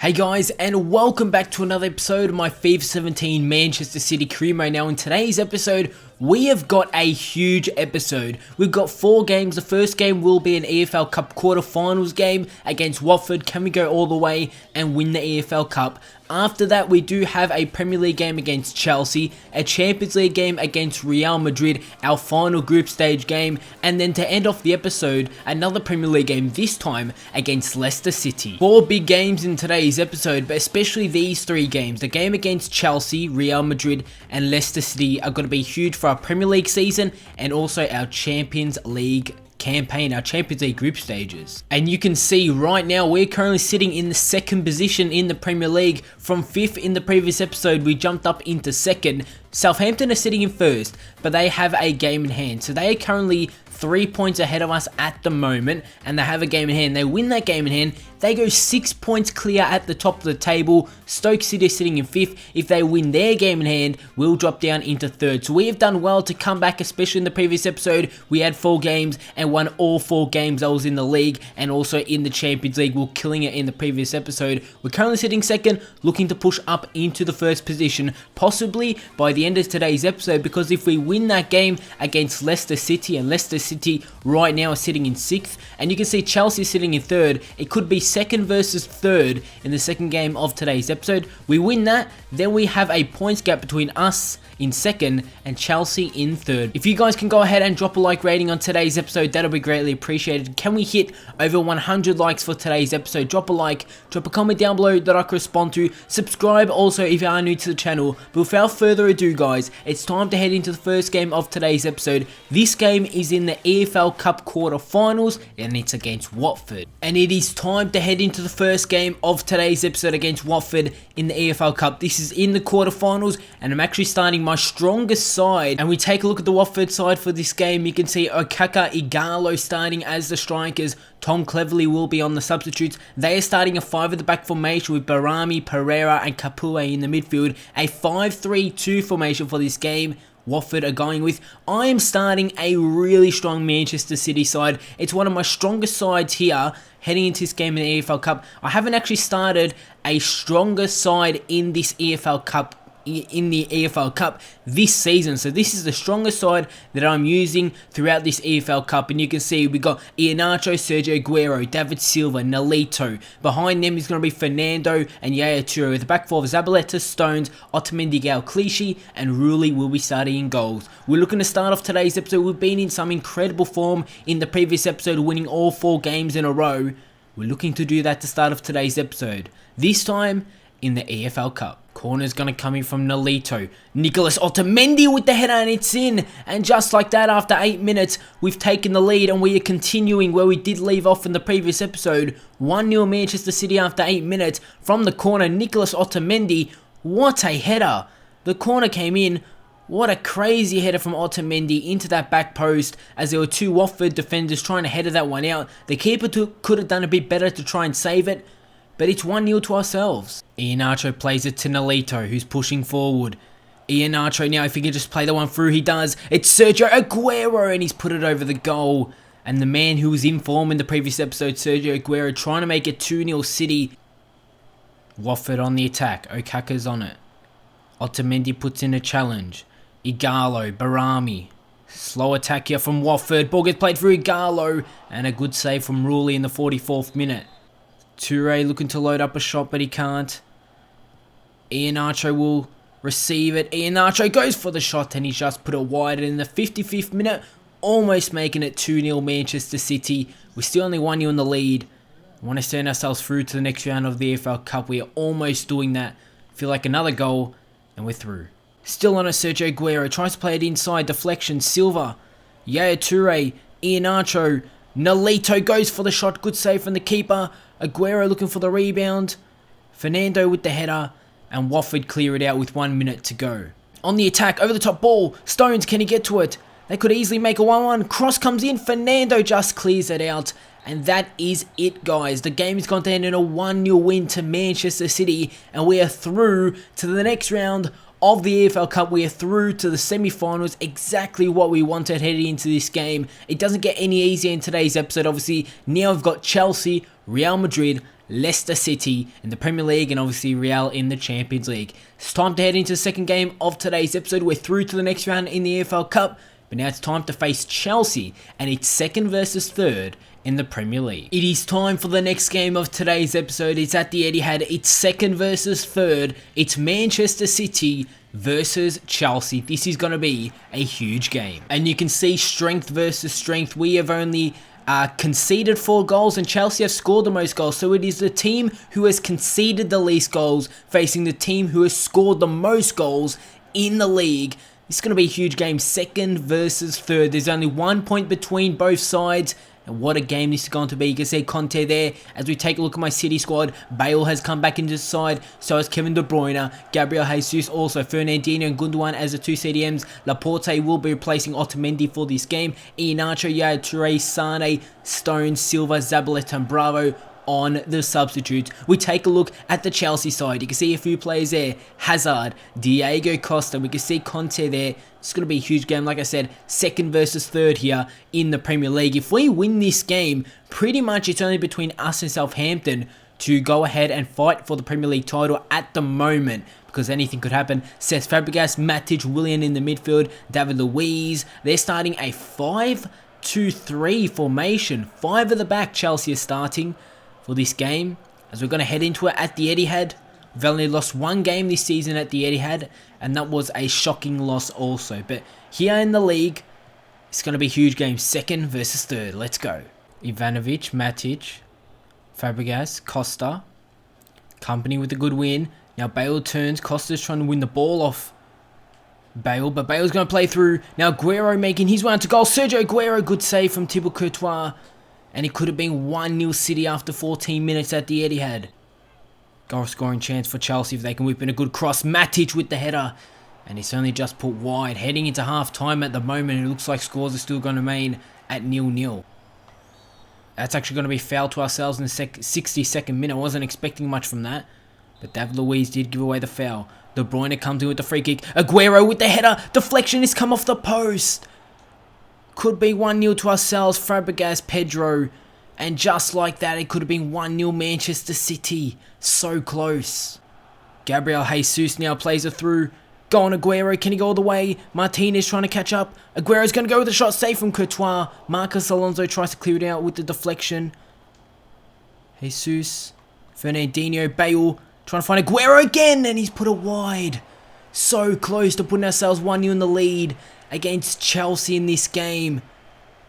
Hey guys, and welcome back to another episode of my FIFA 17 Manchester City career mode. Now in today's episode, we have got a huge episode. We've got 4 games. The first game will be an EFL Cup quarter-finals game against Watford. Can we go all the way and win the EFL Cup? After that, we do have a Premier League game against Chelsea, a Champions League game against Real Madrid, our final group stage game, and then to end off the episode, another Premier League game, this time against Leicester City. 4 big games in today's episode, but especially these 3 games. The game against Chelsea, Real Madrid, and Leicester City are going to be huge for our Premier League season and also our Champions League campaign, our Champions League group stages. And you can see right now we're currently sitting in the 2nd position in the Premier League. From 5th in the previous episode, we jumped up into 2nd. Southampton are sitting in 1st, but they have a game in hand, so they are currently 3 points ahead of us at the moment, and they have a game in hand. They win that game in hand, they go 6 points clear at the top of the table. Stoke City is sitting in 5th. If they win their game in hand, we'll drop down into 3rd. So we have done well to come back, especially in the previous episode. We had 4 games and won all 4 games. I was in the league and also in the Champions League. We're killing it in the previous episode. We're currently sitting 2nd, looking to push up into the 1st position, possibly by the end of today's episode, because if we win that game against Leicester City, and Leicester City right now are sitting in 6th, and you can see Chelsea sitting in 3rd, it could be 2nd versus 3rd in the 2nd game of today's episode. We win that, then we have a points gap between us in 2nd and Chelsea in 3rd. If you guys can go ahead and drop a like rating on today's episode, that'll be greatly appreciated. Can we hit over 100 likes for today's episode? Drop a like, drop a comment down below that I can respond to. Subscribe also if you are new to the channel. But without further ado guys, it's time to head into the first game of today's episode. This game is in the EFL Cup quarter-finals and it's against Watford. And it is time to head into the first game of today's episode against Watford in the EFL Cup. This is in the quarter-finals and I'm actually starting my strongest side, and we take a look at the Watford side for this game. You can see Okaka, Igalo starting as the strikers. Tom Cleverley will be on the substitutes. They are starting a 5 at the back formation with Barami, Pereira and Kapue in the midfield. A 5-3-2 formation for this game. Watford are going with. I am starting a really strong Manchester City side. It's one of my strongest sides here heading into this game in the EFL Cup. I haven't actually started a stronger side in this EFL Cup this season. So this is the strongest side that I'm using throughout this EFL Cup, and you can see we got Iheanacho, Sergio Aguero, David Silva, Nolito. Behind them is going to be Fernando and Yaya Toure. With the back four of Zabaleta, Stones, Otamendi, Gal Clichy, and Rulli will be starting in goals. We're looking to start off today's episode. We've been in some incredible form in the previous episode, winning all 4 games in a row. We're looking to do that to start off today's episode. This time in the EFL Cup. Corner's going to come in from Nolito. Nicolas Otamendi with the header and it's in. And just like that, after 8 minutes, we've taken the lead and we are continuing where we did leave off in the previous episode. 1-0 Manchester City after 8 minutes from the corner. Nicolas Otamendi. What a header. The corner came in. What a crazy header from Otamendi into that back post as there were 2 Watford defenders trying to header that one out. The keeper could have done a bit better to try and save it, but it's 1-0 to ourselves. Iheanacho plays it to Nolito, who's pushing forward. Iheanacho now, if he can just play the one through, he does. It's Sergio Aguero, and he's put it over the goal. And the man who was in form in the previous episode, Sergio Aguero, trying to make it 2-0 City. Watford on the attack. Okaka's on it. Otamendi puts in a challenge. Igalo, Barami. Slow attack here from Watford. Ball gets played through Igalo. And a good save from Rulli in the 44th minute. Toure looking to load up a shot, but he can't. Iheanacho will receive it. Iheanacho goes for the shot, and he's just put it wide. And in the 55th minute, almost making it 2-0 Manchester City. We're still only 1-0 in the lead. We want to send ourselves through to the next round of the EFL Cup. We are almost doing that. Feel like another goal, and we're through. Still on a Sergio Aguero. Tries to play it inside. Deflection. Silva. Yaya Toure. Iheanacho. Nolito goes for the shot. Good save from the keeper. Aguero looking for the rebound. Fernando with the header. And Watford clear it out with 1 minute to go. On the attack, over the top ball. Stones, can he get to it? They could easily make a 1-1. Cross comes in. Fernando just clears it out. And that is it, guys. The game has gone to end in a 1-0 win to Manchester City. And we are through to the next round of the EFL Cup. We are through to the semi-finals, exactly what we wanted heading into this game. It doesn't get any easier in today's episode, obviously. Now we've got Chelsea, Real Madrid, Leicester City in the Premier League, and obviously Real in the Champions League. It's time to head into the second game of today's episode. We're through to the next round in the EFL Cup, but now it's time to face Chelsea, and it's second versus third in the Premier League. It is time for the next game of today's episode. It's at the Etihad. It's second versus third. It's Manchester City versus Chelsea. This is going to be a huge game. And you can see strength versus strength. We have only conceded 4 goals, and Chelsea have scored the most goals. So it is the team who has conceded the least goals facing the team who has scored the most goals in the league. This is going to be a huge game. Second versus third. There's only 1 point between both sides. And what a game this is going to be. You can see Conte there. As we take a look at my City squad, Bale has come back into the side. So has Kevin De Bruyne, Gabriel Jesus, also Fernandinho and Gundogan as the 2 CDMs. Laporte will be replacing Otamendi for this game. Iheanacho, Yaya Toure, Sane, Stones, Silva, Zabaleta and Bravo on the substitutes. We take a look at the Chelsea side. You can see a few players there. Hazard, Diego Costa. We can see Conte there. It's going to be a huge game. Like I said, second versus third here in the Premier League. If we win this game, pretty much it's only between us and Southampton to go ahead and fight for the Premier League title at the moment, because anything could happen. Cesc Fabregas, Matic, Willian in the midfield, David Luiz. They're starting a 5-2-3 formation. 5 at the back Chelsea is starting for this game, as we're going to head into it at the Etihad. We've only lost 1 game this season at the Etihad, and that was a shocking loss also. But here in the league, it's going to be a huge game. Second versus third. Let's go. Ivanovic, Matic, Fabregas, Costa. Company with a good win. Now Bale turns. Costa's trying to win the ball off Bale, but Bale's going to play through. Now Aguero making his way to goal. Sergio Aguero, good save from Thibaut Courtois. And it could have been 1-0 City after 14 minutes at the Etihad. Goal scoring chance for Chelsea if they can whip in a good cross. Matic with the header. And it's only just put wide. Heading into half time at the moment. It looks like scores are still going to remain at 0-0. That's actually going to be foul to ourselves in the 62nd minute. I wasn't expecting much from that. But David Luiz did give away the foul. De Bruyne comes in with the free kick. Aguero with the header. Deflection has come off the post. Could be 1-0 to ourselves. Fabregas, Pedro. And just like that, it could have been 1-0 Manchester City. So close. Gabriel Jesus now plays it through. Go on Aguero. Can he go all the way? Martinez trying to catch up. Aguero's going to go with a shot safe from Courtois. Marcos Alonso tries to clear it out with the deflection. Jesus. Fernandinho. Bale. Trying to find Aguero again. And he's put it wide. So close to putting ourselves 1-0 in the lead against Chelsea in this game.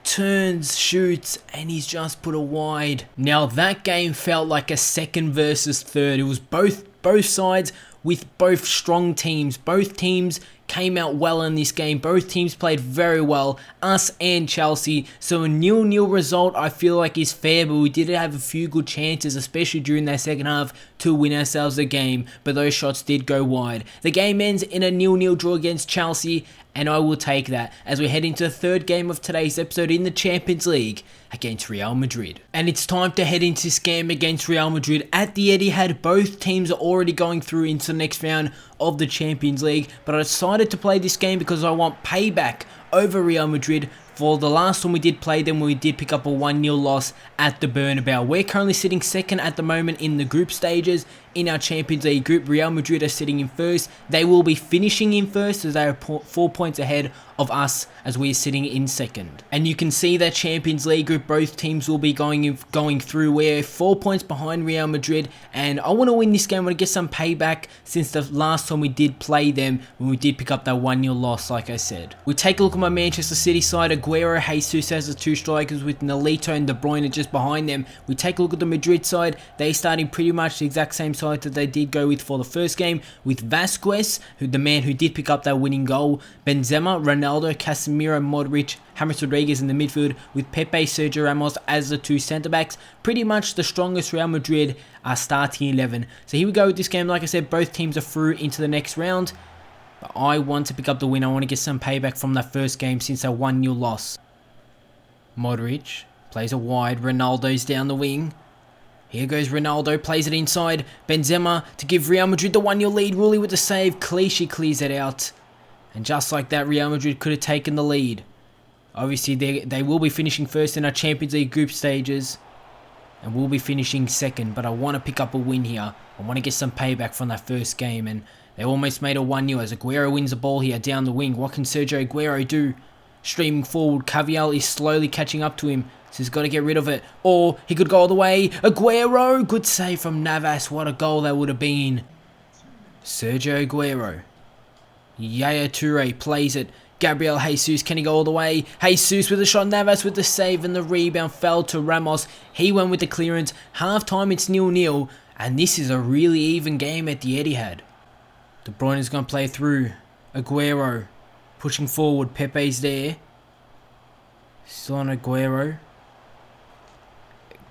Turns, shoots, and he's just put it wide. Now that game felt like a second versus third. It was both sides with both strong teams. Both teams came out well in this game. Both teams played very well, us and Chelsea. So a 0-0 result I feel like is fair, but we did have a few good chances, especially during that second half, to win ourselves the game, but those shots did go wide. The game ends in a 0-0 draw against Chelsea, and I will take that as we head into the third game of today's episode in the Champions League against Real Madrid. And it's time to head into this game against Real Madrid at the Etihad. Both teams are already going through into the next round of the Champions League, but I decided to play this game because I want payback over Real Madrid for the last time we did play them, when we did pick up a 1-0 loss at the Bernabeu. We're currently sitting second at the moment in the group stages in our Champions League group. Real Madrid are sitting in first. They will be finishing in first as they are 4 points ahead of us as we are sitting in second. And you can see that Champions League group, both teams will be going through. We're 4 points behind Real Madrid, and I want to win this game. I want to get some payback since the last time we did play them, when we did pick up that 1-0 loss, like I said. We take a look at my Manchester City side. Aguero, Jesus as the 2 strikers with Nolito and De Bruyne just behind them. We take a look at the Madrid side. They're starting pretty much the exact same side that they did go with for the first game, with Vasquez, the man who did pick up that winning goal, Benzema, Ronaldo, Casemiro, Modric, James Rodriguez in the midfield, with Pepe, Sergio Ramos as the 2 centre-backs. Pretty much the strongest Real Madrid are starting 11. So here we go with this game. Like I said, both teams are through into the next round. But I want to pick up the win. I want to get some payback from that first game since our 1-0 loss. Modric plays it wide. Ronaldo's down the wing. Here goes Ronaldo, plays it inside. Benzema to give Real Madrid the 1-0 lead. Rulli with the save. Clichy clears it out. And just like that, Real Madrid could have taken the lead. Obviously, they will be finishing first in our Champions League group stages. and we'll be finishing second, but I want to pick up a win here. I want to get some payback from that first game, and they almost made a 1-0 as Aguero wins the ball here down the wing. What can Sergio Aguero do? Streaming forward, Cavill is slowly catching up to him, so he's got to get rid of it. Or he could go all the way. Aguero, good save from Navas. What a goal that would have been. Sergio Aguero. Yaya Toure plays it. Gabriel Jesus, can he go all the way? Jesus with a shot, Navas with the save, and the rebound fell to Ramos. He went with the clearance. Half time, it's 0-0, and this is a really even game at the Etihad. De Bruyne is going to play through. Aguero pushing forward. Pepe's there. Still on Aguero.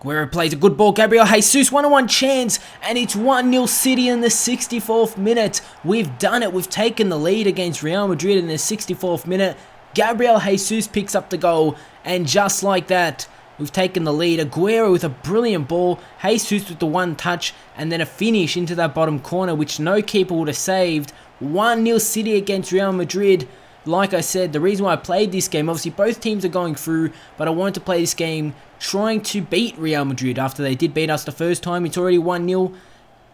Aguero plays a good ball. Gabriel Jesus, 1-on-1 chance, and it's 1-0 City in the 64th minute. We've done it. We've taken the lead against Real Madrid in the 64th minute. Gabriel Jesus picks up the goal, and just like that, we've taken the lead. Aguero with a brilliant ball. Jesus with the one touch, and then a finish into that bottom corner, which no keeper would have saved. 1-0 City against Real Madrid. Like I said, the reason why I played this game, obviously both teams are going through, but I wanted to play this game trying to beat Real Madrid after they did beat us the first time. It's already 1-0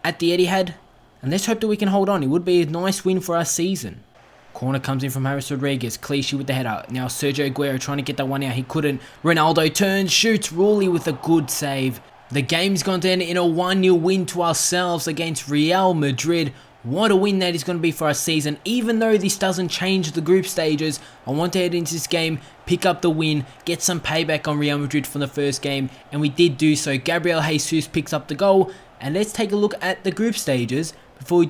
at the Etihad, and let's hope that we can hold on. It would be a nice win for our season. Corner comes in from James Rodriguez. Clichy with the header. Now Sergio Aguero trying to get that one out. He couldn't. Ronaldo turns, shoots. Rulli with a good save. The game's gone down in a 1-0 win to ourselves against Real Madrid. What a win that is going to be for our season. Even though this doesn't change the group stages, I want to head into this game, pick up the win, get some payback on Real Madrid from the first game, and we did do so. Gabriel Jesus picks up the goal, and let's take a look at the group stages before we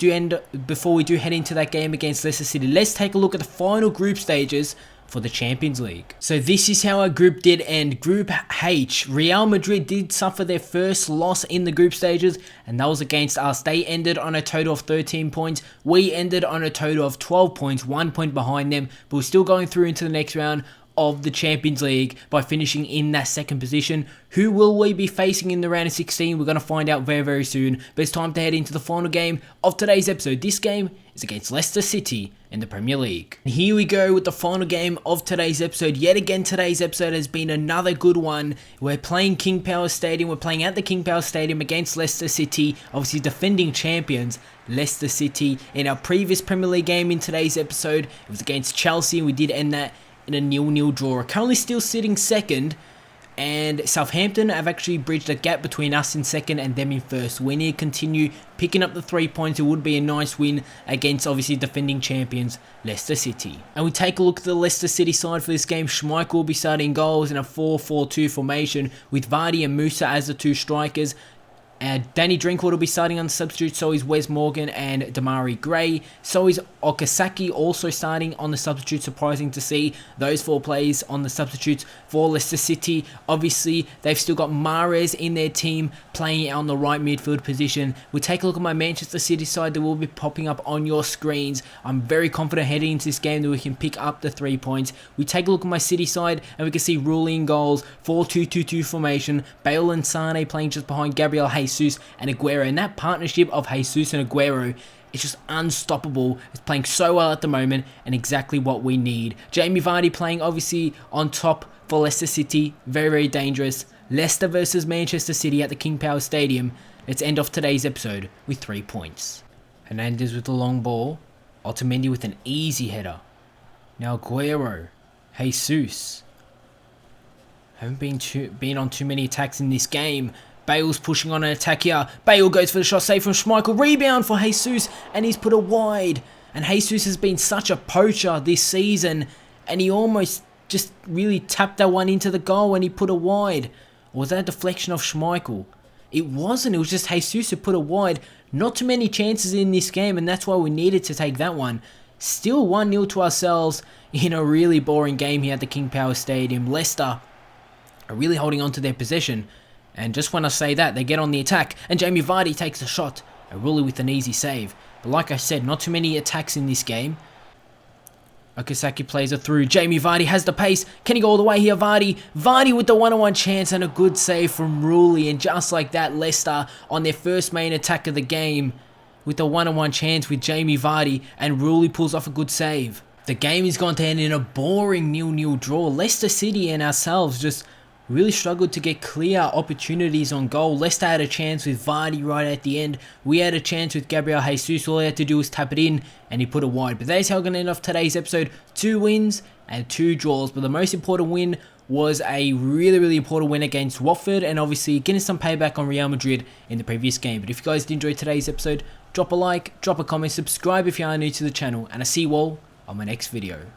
do head into that game against Leicester City. Let's take a look at the final group stages for the Champions League. So this is how our group did end. Group H, Real Madrid did suffer their first loss in the group stages, and that was against us. They ended on a total of 13 points. We ended on a total of 12 points, 1 point behind them, but we're still going through into the next round of the Champions League by finishing in that second position. Who will we be facing in the round of 16? We're going to find out very, very soon. But it's time to head into the final game of today's episode. This game is against Leicester City in the Premier League. And here we go with the final game of today's episode. Yet again, today's episode has been another good one. We're playing King Power Stadium. We're playing at the King Power Stadium against Leicester City, obviously defending champions Leicester City. In our previous Premier League game in today's episode, it was against Chelsea, and we did end that in a 0-0 draw. We're currently still sitting second, and Southampton have actually bridged a gap between us in second and them in first. We need to continue picking up the 3 points. It would be a nice win against obviously defending champions Leicester City. And we take a look at the Leicester City side for this game. Schmeichel will be starting goals in a 4-4-2 formation with Vardy and Musa as the two strikers. Danny Drinkwater will be starting on the substitute, so is Wes Morgan and Damari Gray. So is Okazaki also starting on the substitute. Surprising to see those four players on the substitutes for Leicester City. Obviously, they've still got Mahrez in their team playing on the right midfield position. We take a look at my Manchester City side that will be popping up on your screens. I'm very confident heading into this game that we can pick up the 3 points. We take a look at my City side and we can see Rulli in goals, 4-2-2-2 formation. Bale and Sane playing just behind Gabriel Jesus and Aguero, and that partnership of Jesus and Aguero is just unstoppable. It's playing so well at the moment and exactly what we need. Jamie Vardy playing obviously on top for Leicester City, very, very dangerous. Leicester versus Manchester City at the King Power Stadium. Let's end off today's episode with 3 points. Hernandez with the long ball, Otamendi with an easy header. Now Aguero, Jesus. Haven't been on too many attacks in this game. Bale's pushing on an attack here. Bale goes for the shot, save from Schmeichel. Rebound for Jesus, and he's put it wide. And Jesus has been such a poacher this season, and he almost just really tapped that one into the goal and he put it wide. Or was that a deflection of Schmeichel? It wasn't. It was just Jesus who put it wide. Not too many chances in this game, and that's why we needed to take that one. Still 1-0 to ourselves in a really boring game here at the King Power Stadium. Leicester are really holding on to their possession. And just when I say that, they get on the attack, and Jamie Vardy takes a shot. A Rulli with an easy save. But like I said, not too many attacks in this game. Okazaki plays it through. Jamie Vardy has the pace. Can he go all the way here, Vardy? Vardy with the 1-on-1 chance and a good save from Rulli. And just like that, Leicester on their first main attack of the game with the 1-on-1 chance with Jamie Vardy, and Rulli pulls off a good save. The game is going to end in a boring 0-0 draw. Leicester City and ourselves just really struggled to get clear opportunities on goal. Leicester had a chance with Vardy right at the end. We had a chance with Gabriel Jesus. All he had to do was tap it in and he put it wide. But that is how we're going to end off today's episode. 2 wins and 2 draws. But the most important win was a really important win against Watford, and obviously getting some payback on Real Madrid in the previous game. But if you guys did enjoy today's episode, drop a like, drop a comment, subscribe if you are new to the channel, and I'll see you all on my next video.